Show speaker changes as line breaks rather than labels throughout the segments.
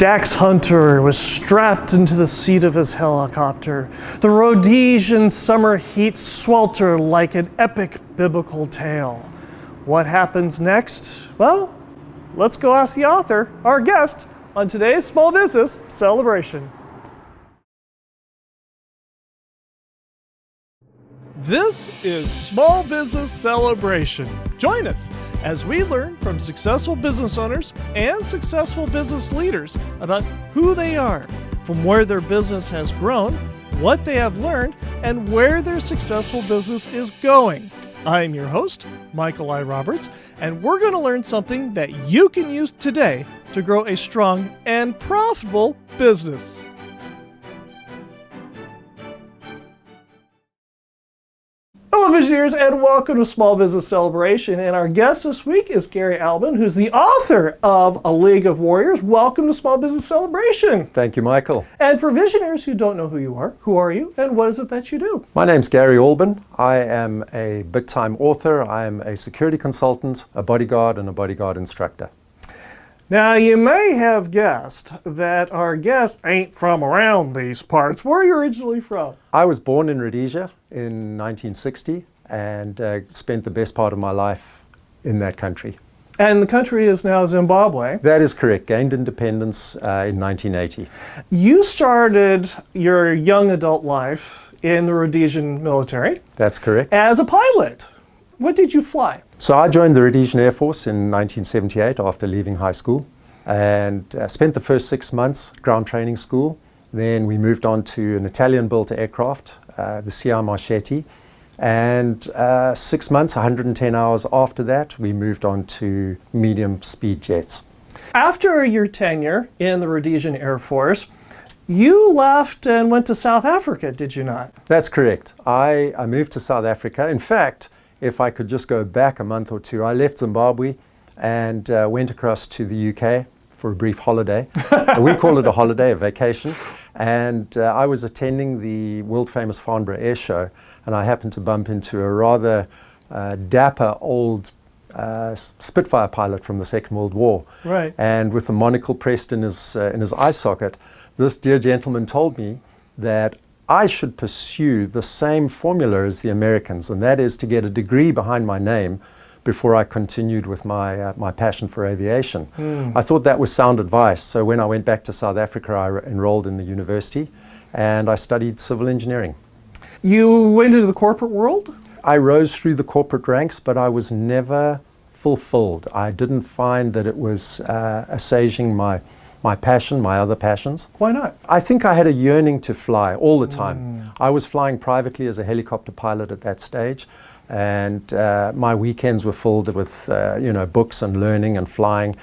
Dax Hunter was strapped into the seat of his helicopter. The Rhodesian summer heat sweltered like an epic biblical tale. What happens next? Well, let's go ask the author, our guest, on today's Small Business Celebration. This is Small Business Celebration. Join us as we learn from successful business owners and successful business leaders about who they are, from where their business has grown, what they have learned, and where their successful business is going. I'm your host, Michael I. Roberts, and we're going to learn something that you can use today to grow a strong and profitable business. Hello, Visionaries, and welcome to Small Business Celebration. And our guest this week is Gary Albyn, who's the author of A League of Warriors. Welcome to Small Business Celebration.
Thank you, Michael.
And for visionaries who don't know who are you, and what is it that you do?
My name's Gary Albyn. I am a big-time author. I am a security consultant, a bodyguard, and a bodyguard instructor.
Now, you may have guessed that our guest ain't from around these parts. Where are you originally from?
I was born in Rhodesia in 1960 and spent the best part of my life in that country.
And the country is now Zimbabwe.
That is correct. Gained independence in 1980.
You started your young adult life in the Rhodesian military.
That's correct.
As a pilot. What did you fly?
So I joined the Rhodesian Air Force in 1978 after leaving high school and spent the first 6 months ground training school. Then we moved on to an Italian-built aircraft, the CR Marchetti. And 6 months, 110 hours after that, we moved on to medium-speed jets. After
your tenure in the Rhodesian Air Force, you left and went to South Africa, did you not?
That's correct. I moved to South Africa. In fact, if I could just go back a month or two, I left Zimbabwe and went across to the UK for a brief holiday. We call it a holiday, a vacation. And I was attending the world-famous Farnborough Air Show, and I happened to bump into a rather dapper old Spitfire pilot from the Second World War.
Right.
And with a monocle pressed in his eye socket, this dear gentleman told me that I should pursue the same formula as the Americans, and that is to get a degree behind my name before I continued with my passion for aviation. I thought that was sound advice. So when I went back to South Africa, I enrolled in the university and I studied civil engineering.
You went into the corporate world?
I rose through the corporate ranks, but I was never fulfilled. I didn't find that it was assuaging my passion, my other passions.
Why not?
I think I had a yearning to fly all the time. I was flying privately as a helicopter pilot at that stage, and my weekends were filled with books and learning and flying,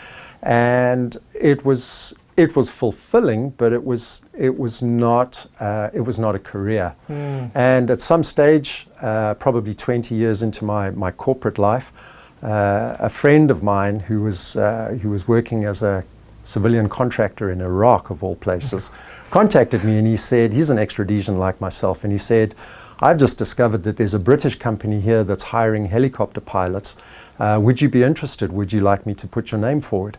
and it was fulfilling, but it was not a career. And at some stage, probably 20 years into my corporate life, a friend of mine who was working as a civilian contractor in Iraq, of all places, contacted me, and he said, he's an ex-Rhodesian like myself, and he said, I've just discovered that there's a British company here that's hiring helicopter pilots. Would you be interested? Would you like me to put your name forward?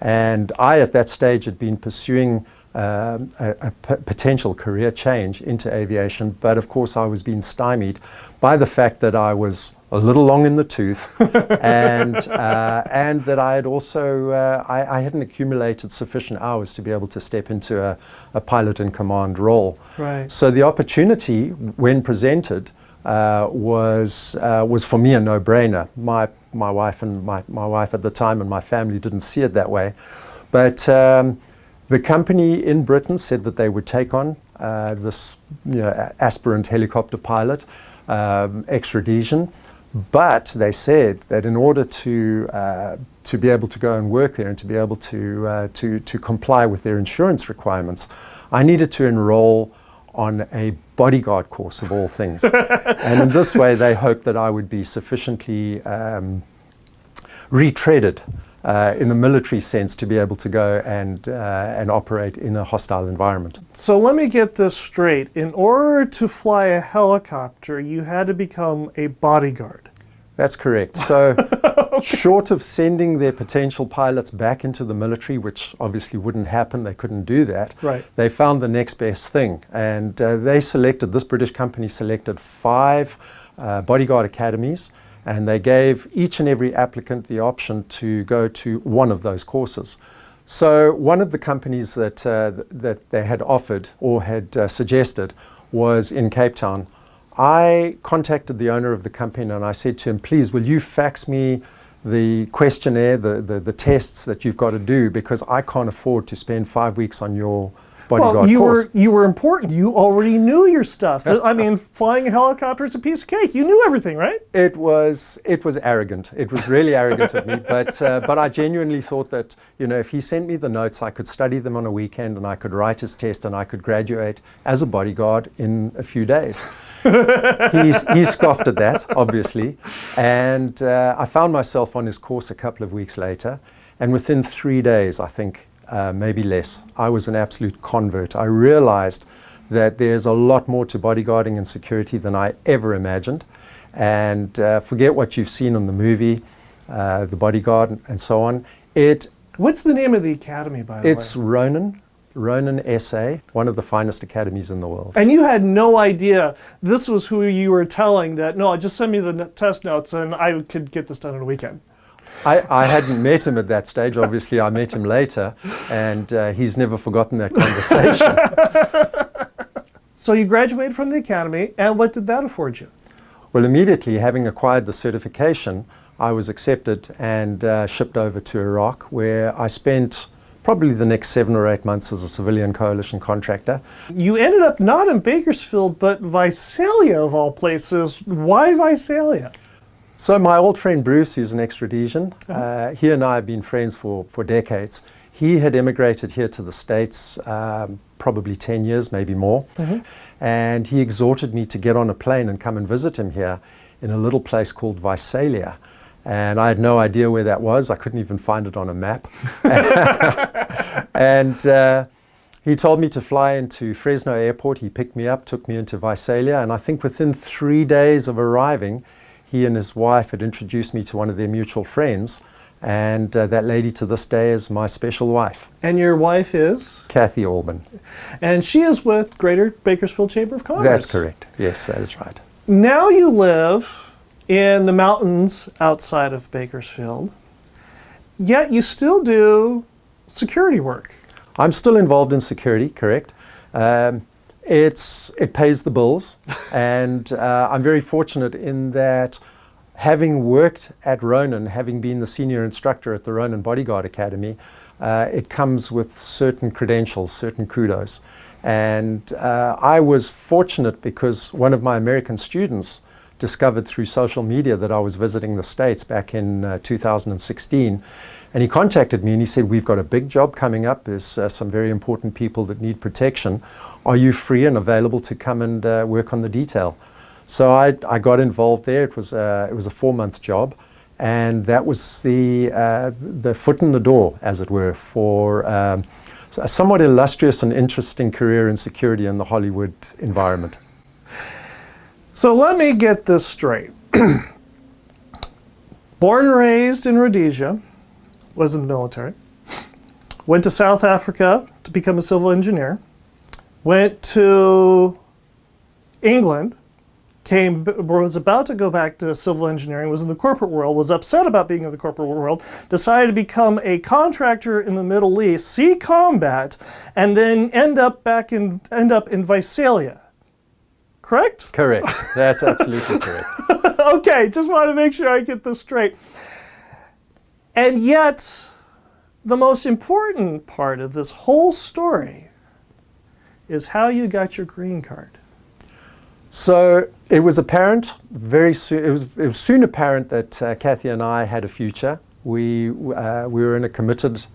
And I, at that stage, had been pursuing a potential career change into aviation, but of course I was being stymied by the fact that I was a little long in the tooth and that I had also, I hadn't accumulated sufficient hours to be able to step into a pilot in command role.
Right.
So the opportunity, when presented, was for me a no-brainer. My wife and my wife at the time and my family didn't see it that way, but the company in Britain said that they would take on this aspirant helicopter pilot, ex-Rhodesian, but they said that in order to be able to go and work there and to be able to comply with their insurance requirements, I needed to enroll on a bodyguard course of all things. And in this way, they hoped that I would be sufficiently retreaded in the military sense to be able to go and operate in a hostile environment.
So let me get this straight. In order to fly a helicopter, you had to become a bodyguard.
That's correct. So short of sending their potential pilots back into the military, which obviously wouldn't happen, they couldn't do that,
Right.
they found the next best thing. And this British company selected 5 bodyguard academies, and they gave each and every applicant the option to go to one of those courses. So one of the companies that they had offered or had suggested was in Cape Town. I contacted the owner of the company and I said to him, please, will you fax me the questionnaire, the tests that you've got to do, because I can't afford to spend 5 weeks on your bodyguard course.
You were important. You already knew your stuff. I mean, flying a helicopter is a piece of cake. You knew everything, right?
It was arrogant. It was really arrogant of me. But I genuinely thought that, if he sent me the notes, I could study them on a weekend and I could write his test and I could graduate as a bodyguard in a few days. He scoffed at that, obviously. And I found myself on his course a couple of weeks later. And within 3 days, I think, maybe less, I was an absolute convert. I realized that there's a lot more to bodyguarding and security than I ever imagined. And forget what you've seen in the movie, The Bodyguard and so on.
What's the name of the academy, by the way?
It's Rhodesian SA, one of the finest academies in the world.
And you had no idea this was who you were telling that, no, just send me the test notes and I could get this done in a weekend.
I hadn't met him at that stage. Obviously, I met him later, and he's never forgotten that conversation.
So you graduated from the academy, and what did that afford you?
Well, immediately, having acquired the certification, I was accepted and shipped over to Iraq, where I spent probably the next 7 or 8 months as a civilian coalition contractor.
You ended up not in Bakersfield, but Visalia, of all places. Why Visalia?
So my old friend Bruce, who's an ex-Rhodesian, he and I have been friends for decades. He had immigrated here to the States probably 10 years, maybe more. And he exhorted me to get on a plane and come and visit him here in a little place called Visalia. And I had no idea where that was. I couldn't even find it on a map. And he told me to fly into Fresno Airport. He picked me up, took me into Visalia. And I think within 3 days of arriving, he and his wife had introduced me to one of their mutual friends, and that lady to this day is my special wife.
And your wife is?
Kathy Albyn.
And she is with Greater Bakersfield Chamber of Commerce.
That's correct. Yes, that is right.
Now you live in the mountains outside of Bakersfield, yet you still do security work.
I'm still involved in security, correct. It pays the bills, and I'm very fortunate in that, having worked at Ronan, having been the senior instructor at the Ronan Bodyguard Academy, it comes with certain credentials, certain kudos. And I was fortunate because one of my American students discovered through social media that I was visiting the States back in 2016. And he contacted me and he said, we've got a big job coming up. There's some very important people that need protection. Are you free and available to come and work on the detail? So I got involved there. It was a 4-month job. And that was the foot in the door, as it were, for a somewhat illustrious and interesting career in security in the Hollywood environment.
So let me get this straight. Born and raised in Rhodesia, was in the military, went to South Africa to become a civil engineer, went to England, was about to go back to civil engineering, was in the corporate world, was upset about being in the corporate world, decided to become a contractor in the Middle East, see combat, and then end up in Visalia. Correct?
Correct. That's absolutely correct.
Okay, just want to make sure I get this straight. And yet, the most important part of this whole story is how you got your green card.
So it was apparent very soon. It was soon apparent that Kathy and I had a future. We were in a committed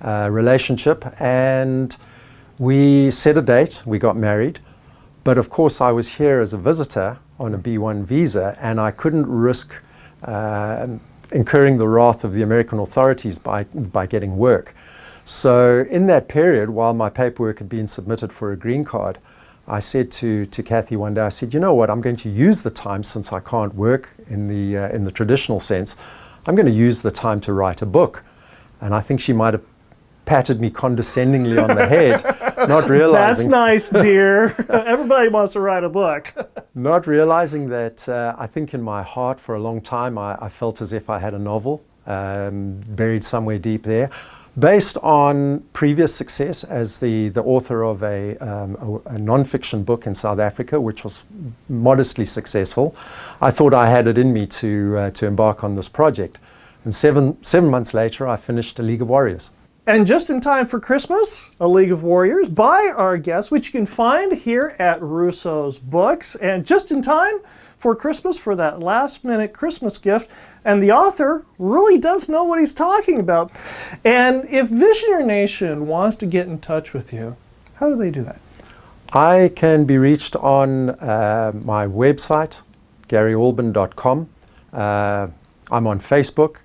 relationship, and we set a date. We got married, but of course I was here as a visitor on a B1 visa, and I couldn't risk incurring the wrath of the American authorities by getting work. So in that period, while my paperwork had been submitted for a green card, I said to Kathy one day, I said, you know what, I'm going to use the time, since I can't work in the traditional sense, I'm going to use the time to write a book. And I think she might have patted me condescendingly on the head, not realizing...
That's nice, dear. Everybody wants to write a book.
Not realizing that I think in my heart for a long time I felt as if I had a novel buried somewhere deep there. Based on previous success as the author of a non-fiction book in South Africa, which was modestly successful, I thought I had it in me to embark on this project. And seven months later, I finished A League of Warriors.
And just in time for Christmas, A League of Warriors by our guest, which you can find here at Russo's Books. And just in time for Christmas, for that last-minute Christmas gift. And the author really does know what he's talking about. And if Visionary Nation wants to get in touch with you, how do they do that?
I can be reached on my website, garyalbyn.com. I'm on Facebook,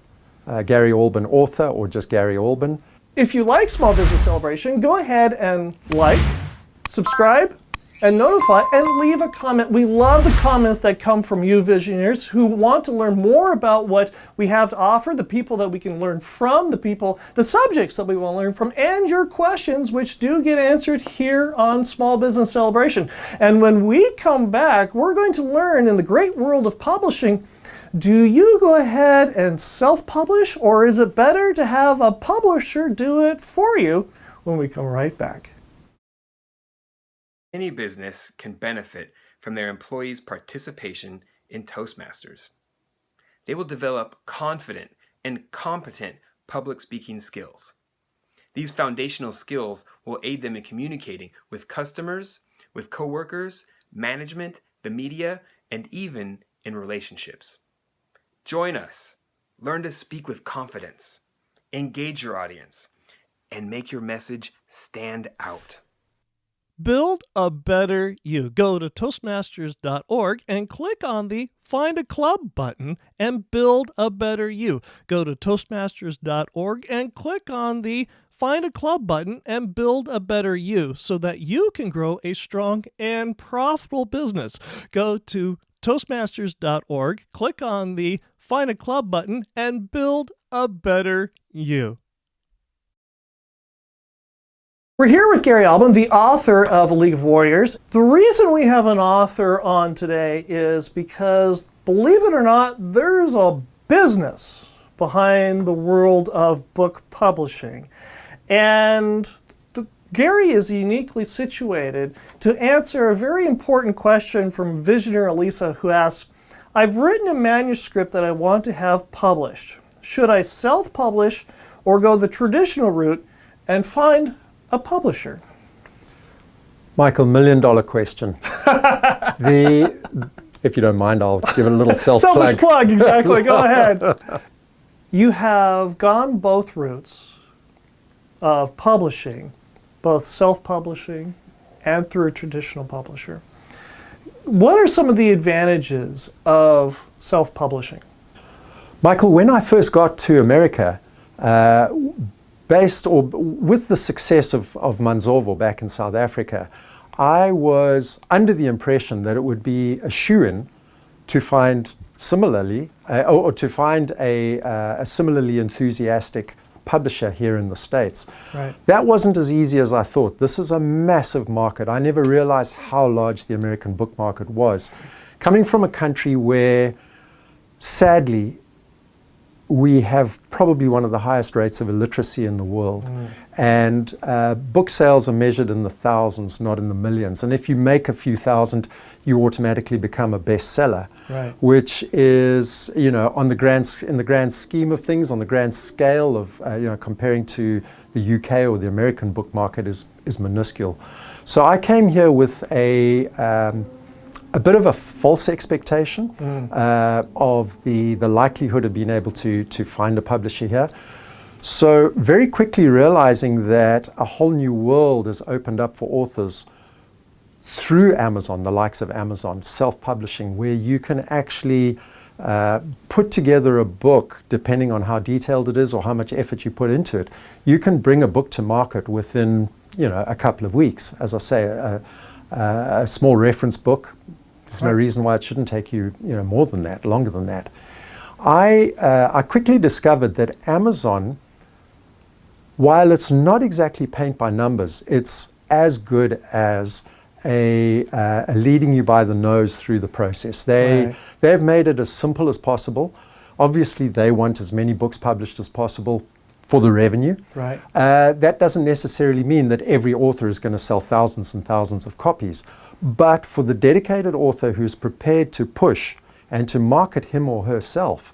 Gary Albyn Author, or just Gary Albyn.
If you like Small Business Celebration, go ahead and like, subscribe, and notify, and leave a comment. We love the comments that come from you visionaries who want to learn more about what we have to offer, the people that we can learn from, the subjects that we want to learn from, and your questions, which do get answered here on Small Business Celebration. And when we come back, we're going to learn in the great world of publishing, do you go ahead and self-publish, or is it better to have a publisher do it for you? When we come right back.
Any business can benefit from their employees' participation in Toastmasters. They will develop confident and competent public speaking skills. These foundational skills will aid them in communicating with customers, with coworkers, management, the media, and even in relationships. Join us. Learn to speak with confidence, engage your audience, and make your message stand out.
Build a better you. Go to Toastmasters.org and click on the Find a Club button and build a better you. Go to Toastmasters.org and click on the Find a Club button and build a better you so that you can grow a strong and profitable business. Go to Toastmasters.org, click on the Find a Club button and build a better you. We're here with Gary Albyn, the author of A League of Warriors. The reason we have an author on today is because, believe it or not, there's a business behind the world of book publishing. And Gary is uniquely situated to answer a very important question from Visionary Elisa, who asks, I've written a manuscript that I want to have published. Should I self-publish or go the traditional route and find a publisher?
Michael, $1 million question. If you don't mind, I'll give it a little self-plug.
Selfish plug, exactly. Go ahead. You have gone both routes of publishing, both self-publishing and through a traditional publisher. What are some of the advantages of self-publishing?
Michael, when I first got to America, with the success of Manzovo back in South Africa, I was under the impression that it would be a shoo-in to find similarly, or to find a similarly enthusiastic publisher here in the States.
Right.
That wasn't as easy as I thought. This is a massive market. I never realized how large the American book market was. Coming from a country where, sadly, we have probably one of the highest rates of illiteracy in the world. And book sales are measured in the thousands, not in the millions. And if you make a few thousand, you automatically become a bestseller,
right.
Which is, in the grand scheme of things, on the grand scale of, comparing to the UK or the American book market is minuscule. So I came here with a bit of a false expectation of the likelihood of being able to find a publisher here. So very quickly realizing that a whole new world has opened up for authors through Amazon, the likes of Amazon, self-publishing, where you can actually put together a book, depending on how detailed it is or how much effort you put into it. You can bring a book to market within, a couple of weeks. As I say, a small reference book. There's no reason why it shouldn't take you, more than that, longer than that. I quickly discovered that Amazon, while it's not exactly paint by numbers, it's as good as a leading you by the nose through the process. They've made it as simple as possible. Obviously, they want as many books published as possible for the revenue.
Right.
That doesn't necessarily mean that every author is going to sell thousands and thousands of copies. But for the dedicated author who's prepared to push and to market him or herself,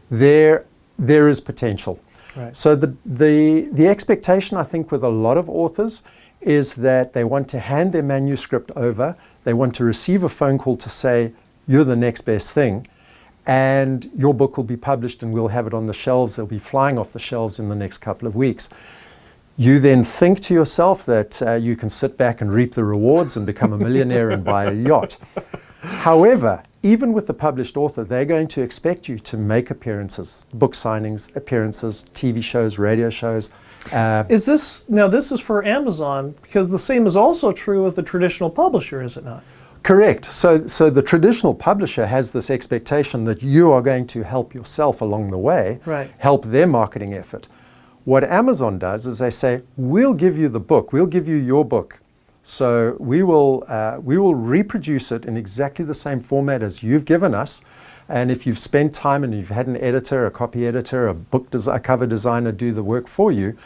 there is potential.
Right.
So the expectation, I think, with a lot of authors is that they want to hand their manuscript over, they want to receive a phone call to say, you're the next best thing, and your book will be published and we'll have it on the shelves. They'll be flying off the shelves in the next couple of weeks. You then think to yourself that you can sit back and reap the rewards and become a millionaire and buy a yacht. However, even with the published author, they're going to expect you to make appearances, book signings, appearances, TV shows, radio shows.
This is for Amazon, because the same is also true with the traditional publisher, is it not?
Correct. So the traditional publisher has this expectation that you are going to help yourself along the way,
right,
help their marketing effort. What Amazon does is they say, we'll give you the book, we'll give you your book. So we will reproduce it in exactly the same format as you've given us. And if you've spent time and you've had an editor, a copy editor, a cover designer do the work for you,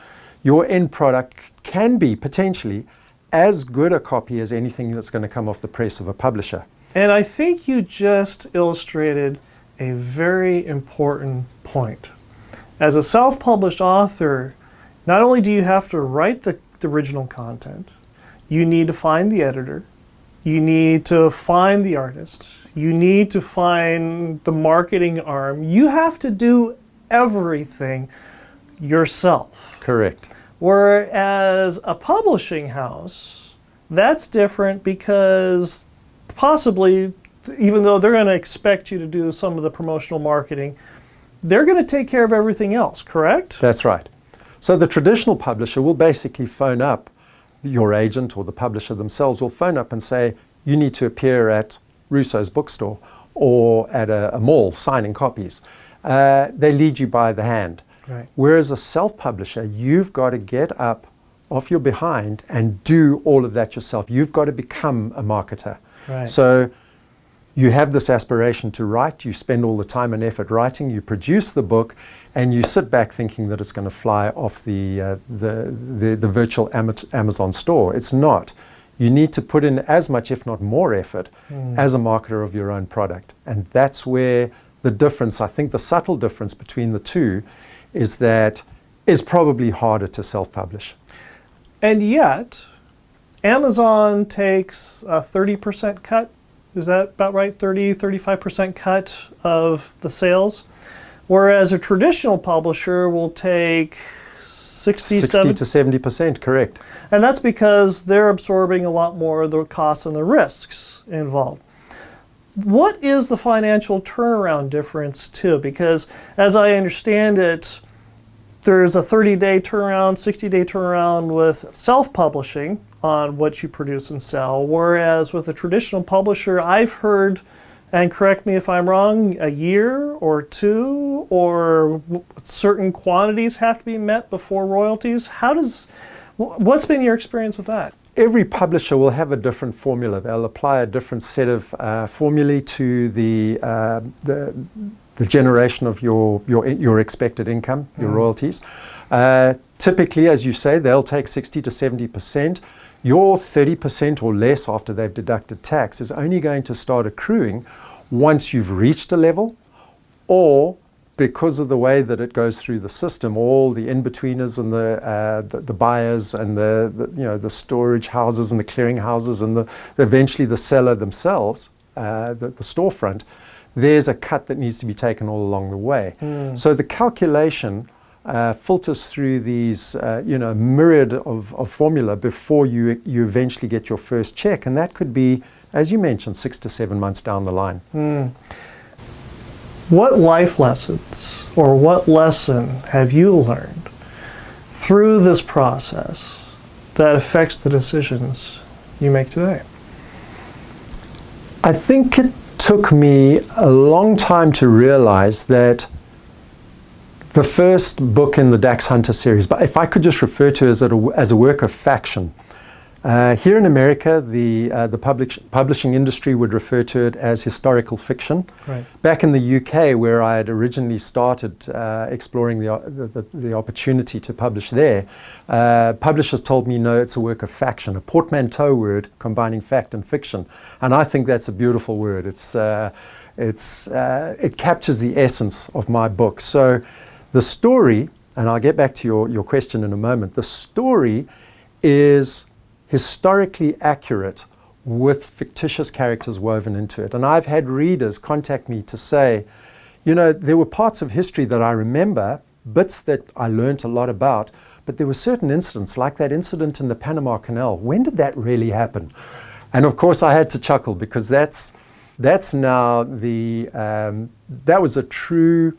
your end product can be potentially as good a copy as anything that's going to come off the press of a publisher.
And I think you just illustrated a very important point. As a self-published author, not only do you have to write the original content, you need to find the editor, you need to find the artist, you need to find the marketing arm. You have to do everything yourself.
Correct.
Whereas a publishing house, that's different, because possibly, even though they're going to expect you to do some of the promotional marketing, they're going to take care of everything else, correct?
That's right. So the traditional publisher will basically phone up your agent, or the publisher themselves will phone up and say, you need to appear at Rousseau's bookstore or at a mall signing copies. They lead you by the hand.
Right.
Whereas a self-publisher, you've got to get up off your behind and do all of that yourself. You've got to become a marketer.
Right.
So you have this aspiration to write, you spend all the time and effort writing, you produce the book, and you sit back thinking that it's going to fly off the virtual Amazon store. It's not. You need to put in as much, if not more, effort as a marketer of your own product. And that's where the difference, I think the subtle difference between the two, is that is probably harder to self-publish.
And yet, Amazon takes a 30% cut. Is that about right? 35% cut of the sales? Whereas a traditional publisher will take 60 to
70%, correct.
And that's because they're absorbing a lot more of the costs and the risks involved. What is the financial turnaround difference too? Because as I understand it, there's a 30-day turnaround, 60-day turnaround with self-publishing on what you produce and sell, whereas with a traditional publisher, I've heard, and correct me if I'm wrong, a year or two, or certain quantities have to be met before royalties. What's been your experience with that?
Every publisher will have a different formula. They'll apply a different set of formulae to the generation of your expected income, your royalties. Typically, as you say, they'll take 60 to 70%. Your 30% or less after they've deducted tax is only going to start accruing once you've reached a level, or because of the way that it goes through the system, all the in-betweeners and the buyers and the storage houses and the clearing houses and eventually the seller themselves, the storefront, there's a cut that needs to be taken all along the way. So the calculation filters through these myriad of formula before you eventually get your first check, and that could be, as you mentioned, 6 to 7 months down the line.
What life lessons or what lesson have you learned through this process that affects the decisions you make today?
I think it took me a long time to realize that the first book in the Dax Hunter series, but if I could just refer to it as a work of faction. Here in America, the publishing industry would refer to it as historical fiction.
Right.
Back in the UK, where I had originally started exploring the opportunity to publish there, publishers told me, no, it's a work of faction, a portmanteau word combining fact and fiction. And I think that's a beautiful word. It captures the essence of my book. So the story, and I'll get back to your question in a moment, the story is historically accurate with fictitious characters woven into it. And I've had readers contact me to say, you know, there were parts of history that I remember, bits that I learned a lot about, but there were certain incidents, like that incident in the Panama Canal. When did that really happen? And of course I had to chuckle, because that's now that was a true,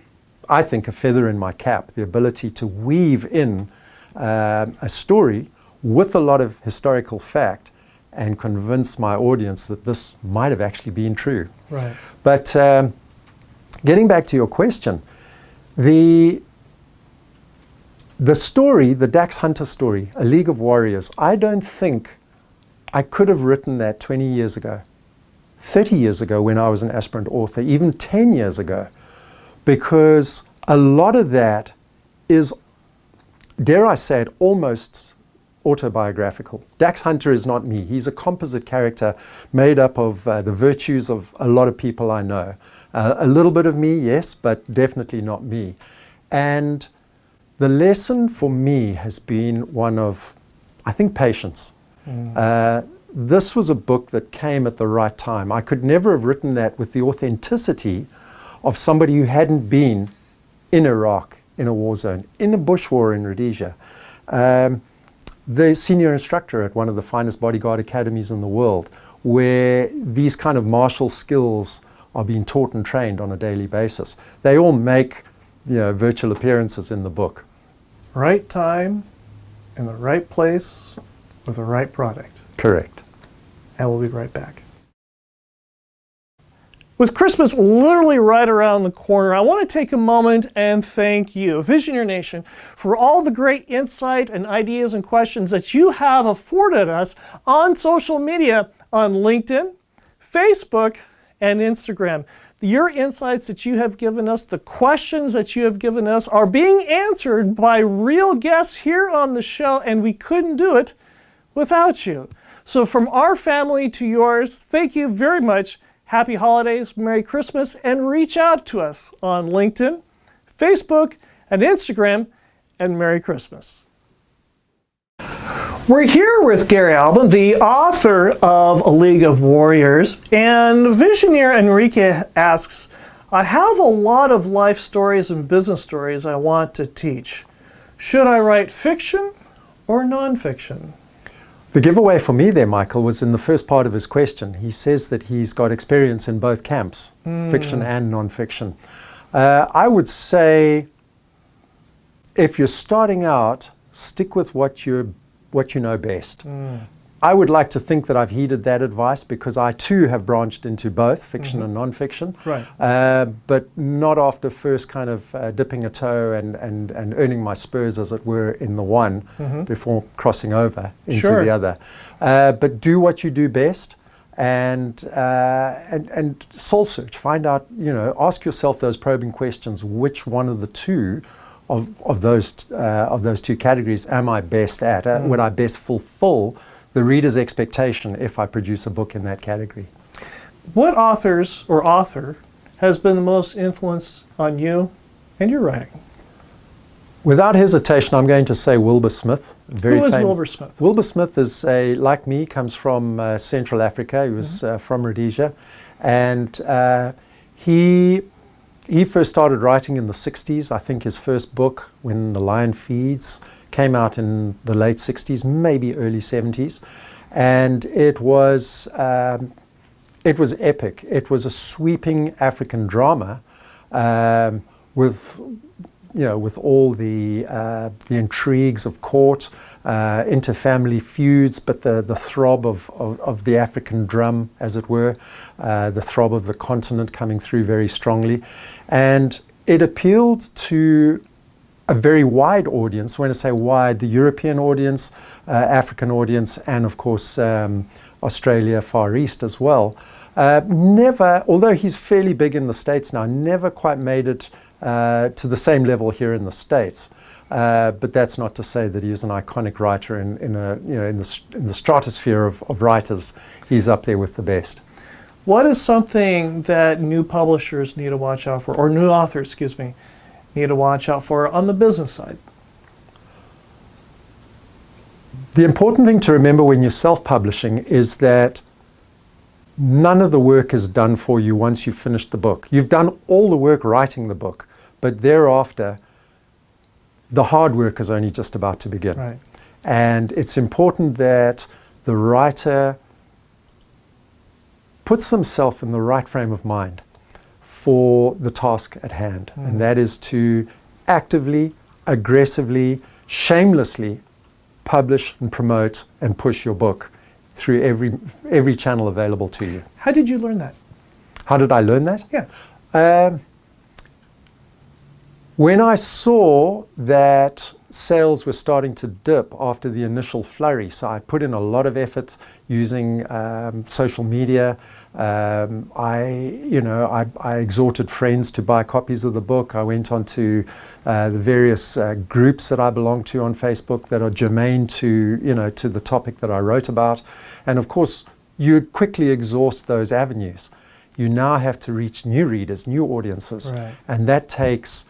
I think, a feather in my cap, the ability to weave in a story with a lot of historical fact and convince my audience that this might have actually been true.
Right.
But getting back to your question, the story, the Dax Hunter story, A League of Warriors, I don't think I could have written that 20 years ago, 30 years ago when I was an aspirant author, even 10 years ago, because a lot of that is, dare I say it, almost autobiographical. Dax Hunter is not me. He's a composite character made up of the virtues of a lot of people I know. A little bit of me, yes, but definitely not me. And the lesson for me has been one of, I think, patience. This was a book that came at the right time. I could never have written that with the authenticity of somebody who hadn't been in Iraq, in a war zone, in a bush war in Rhodesia. The senior instructor at one of the finest bodyguard academies in the world, where these kind of martial skills are being taught and trained on a daily basis. They all make, you know, virtual appearances in the book.
Right time, in the right place, with the right product.
Correct.
And we'll be right back. With Christmas literally right around the corner, I want to take a moment and thank you, Visioneer Nation, for all the great insight and ideas and questions that you have afforded us on social media, on LinkedIn, Facebook, and Instagram. Your insights that you have given us, the questions that you have given us, are being answered by real guests here on the show, and we couldn't do it without you. So from our family to yours, thank you very much. Happy holidays, Merry Christmas, and reach out to us on LinkedIn, Facebook, and Instagram, and Merry Christmas. We're here with Gary Albyn, the author of A League of Warriors, and Visioneer Enrique asks, I have a lot of life stories and business stories I want to teach. Should I write fiction or nonfiction?
The giveaway for me there, Michael, was in the first part of his question. He says that he's got experience in both camps, fiction and non-fiction. I would say, if you're starting out, stick with what you know best. I would like to think that I've heeded that advice, because I too have branched into both fiction and non-fiction,
Right.
But not after first kind of dipping a toe and earning my spurs, as it were, in the one before crossing over into the other. But do what you do best, and soul search. Find out, you know, ask yourself those probing questions. Which one of the two of those two categories am I best at? Would I best fulfill the reader's expectation if I produce a book in that category?
What authors or author has been the most influence on you and your writing?
Without hesitation, I'm going to say Wilbur Smith.
Who is Wilbur Smith?
Wilbur Smith is like me, comes from Central Africa. He was from Rhodesia, and he first started writing in the 60s. I think his first book, When the Lion Feeds, came out in the late 60s, maybe early 70s, and it was epic. It was a sweeping African drama with all the intrigues of court, inter-family feuds, but the throb of the African drum, as it were, the throb of the continent coming through very strongly. And it appealed to a very wide audience. When I say wide, the European audience, African audience, and of course Australia, Far East as well. Never, although he's fairly big in the States now, never quite made it to the same level here in the States. But that's not to say that he's an iconic writer in the stratosphere of writers. He's up there with the best.
What is something that new publishers need to watch out for, or new authors, excuse me, need to watch out for on the business side?
The important thing to remember when you're self-publishing is that none of the work is done for you once you've finished the book. You've done all the work writing the book, but thereafter, the hard work is only just about to begin.
Right.
And it's important that the writer puts themselves in the right frame of mind for the task at hand. And that is to actively, aggressively, shamelessly publish and promote and push your book through every channel available to you.
How did you learn that?
How did I learn that?
Yeah.
When I saw that sales were starting to dip after the initial flurry, so I put in a lot of effort using social media. I exhorted friends to buy copies of the book. I went on to the various groups that I belong to on Facebook that are germane to the topic that I wrote about. And of course, you quickly exhaust those avenues. You now have to reach new readers, new audiences,
right.
And that takes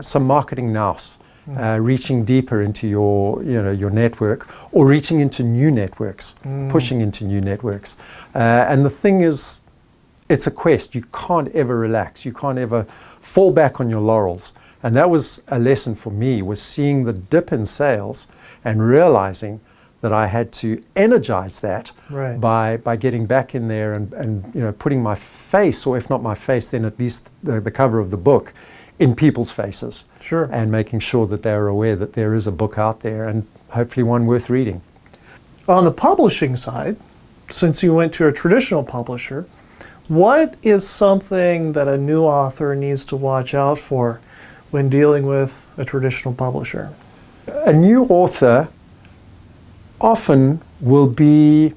some marketing nous. Reaching deeper into your network, or reaching into new networks, pushing into new networks. And the thing is, it's a quest. You can't ever relax. You can't ever fall back on your laurels. And that was a lesson for me, was seeing the dip in sales and realizing that I had to energize that
right.
by getting back in there and putting my face, or if not my face, then at least the cover of the book, in people's faces.
Sure.
And making sure that they're aware that there is a book out there, and hopefully one worth reading.
On the publishing side, since you went to a traditional publisher, what is something that a new author needs to watch out for when dealing with a traditional publisher?
A new author often will be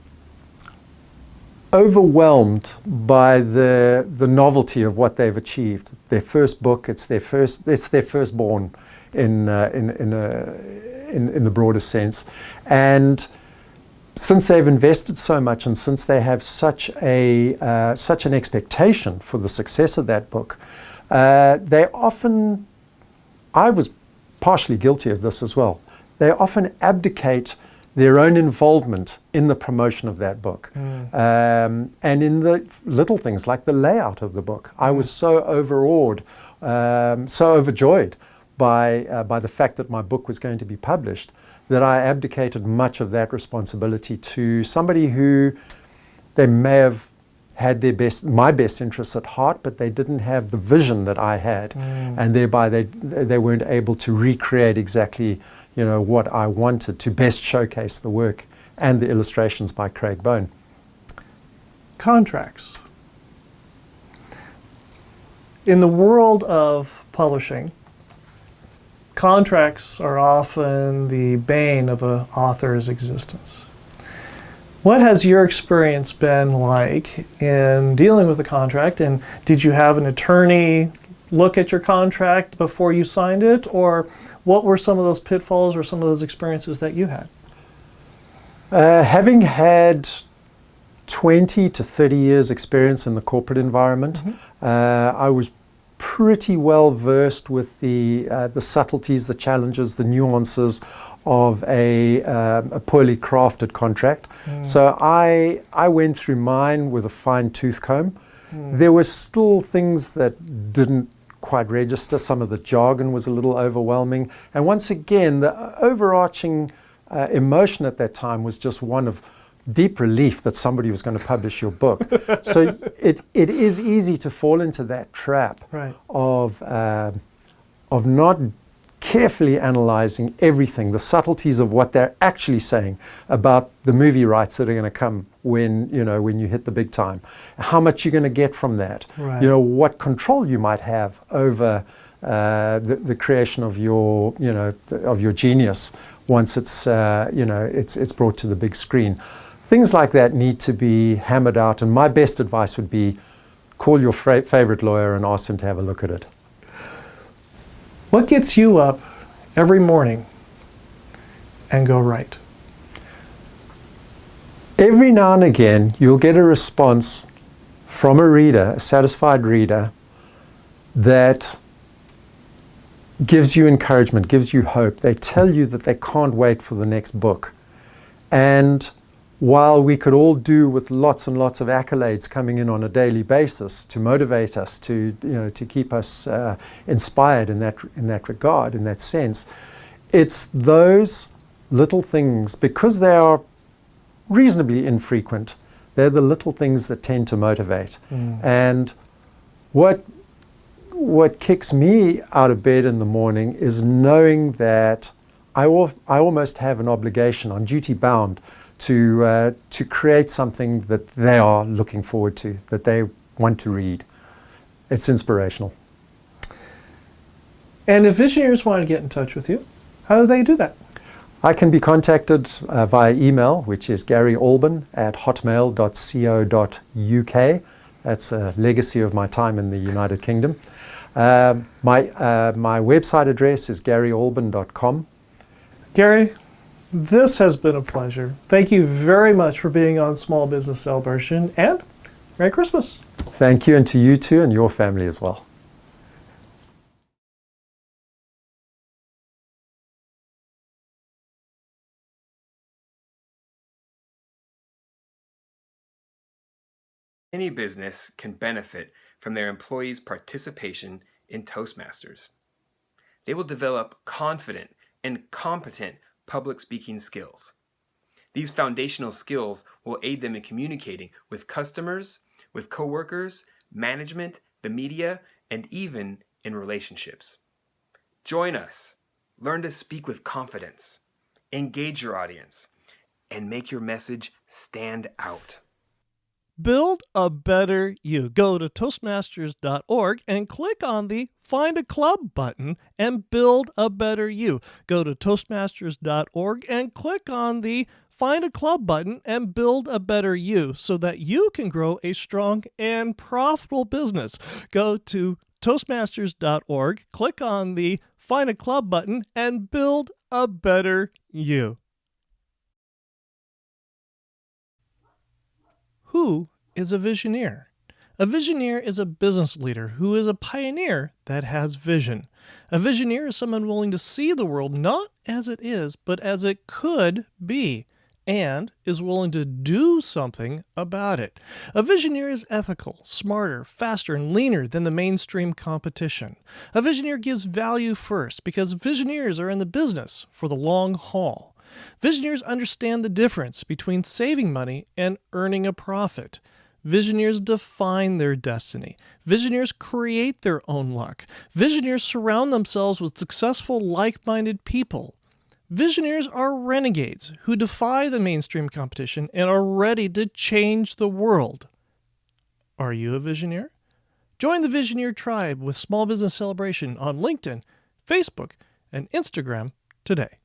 overwhelmed by the novelty of what they've achieved. Their first book, it's their firstborn in the broader sense. And since they've invested so much, and since they have such an expectation for the success of that book, they often, I was partially guilty of this as well, they often abdicate their own involvement in the promotion of that book. And in the little things like the layout of the book. I was so overawed, so overjoyed by the fact that my book was going to be published, that I abdicated much of that responsibility to somebody who they may have had my best interests at heart, but they didn't have the vision that I had. And thereby they weren't able to recreate exactly what I wanted to best showcase the work and the illustrations by Craig Bone.
Contracts. In the world of publishing, contracts are often the bane of an author's existence. What has your experience been like in dealing with a contract, and did you have an attorney look at your contract before you signed it, or what were some of those pitfalls or some of those experiences that you had?
Having had 20 to 30 years experience in the corporate environment, I was pretty well versed with the subtleties, the challenges, the nuances of a poorly crafted contract. So I went through mine with a fine tooth comb. There were still things that didn't quite register. Some of the jargon was a little overwhelming. And once again, the overarching emotion at that time was just one of deep relief that somebody was going to publish your book. So it is easy to fall into that trap
right.
of not carefully analyzing everything, the subtleties of what they're actually saying about the movie rights that are going to come when you hit the big time, how much you're going to get from that,
Right.
what control you might have over the creation of your genius once it's brought to the big screen. Things like that need to be hammered out, and my best advice would be call your favorite lawyer and ask them to have a look at it.
What gets you up every morning and go right?
Every now and again, you'll get a response from a reader, a satisfied reader, that gives you encouragement, gives you hope. They tell you that they can't wait for the next book. And while we could all do with lots and lots of accolades coming in on a daily basis to motivate us, to keep us inspired in that regard, in that sense, it's those little things, because they are reasonably infrequent, they're the little things that tend to motivate. And what kicks me out of bed in the morning is knowing that I almost have an obligation, on duty bound, to create something that they are looking forward to, that they want to read. It's inspirational.
And if visionaries want to get in touch with you, how do they do that?
I can be contacted via email, which is garyalbyn@hotmail.co.uk. That's a legacy of my time in the United Kingdom. My website address is garyalbyn.com.
Gary, this has been a pleasure. Thank you very much for being on Small Business Celebration, and Merry Christmas.
Thank you, and to you too, and your family as well.
Any business can benefit from their employees' participation in Toastmasters. They will develop confident and competent public speaking skills. These foundational skills will aid them in communicating with customers, with coworkers, management, the media, and even in relationships. Join us. Learn to speak with confidence, engage your audience, and make your message stand out.
Build a better you. Go to Toastmasters.org and click on the Find a Club button and build a better you. Go to Toastmasters.org and click on the Find a Club button and build a better you so that you can grow a strong and profitable business. Go to Toastmasters.org, click on the Find a Club button and build a better you. Who is a visioneer? A visioneer is a business leader who is a pioneer that has vision. A visioneer is someone willing to see the world not as it is, but as it could be, and is willing to do something about it. A visioneer is ethical, smarter, faster, and leaner than the mainstream competition. A visioneer gives value first because visioneers are in the business for the long haul. Visioneers understand the difference between saving money and earning a profit. Visioneers define their destiny. Visioneers create their own luck. Visioneers surround themselves with successful, like-minded people. Visioneers are renegades who defy the mainstream competition and are ready to change the world. Are you a visioneer? Join the Visioneer Tribe with Small Business Celebration on LinkedIn, Facebook, and Instagram today.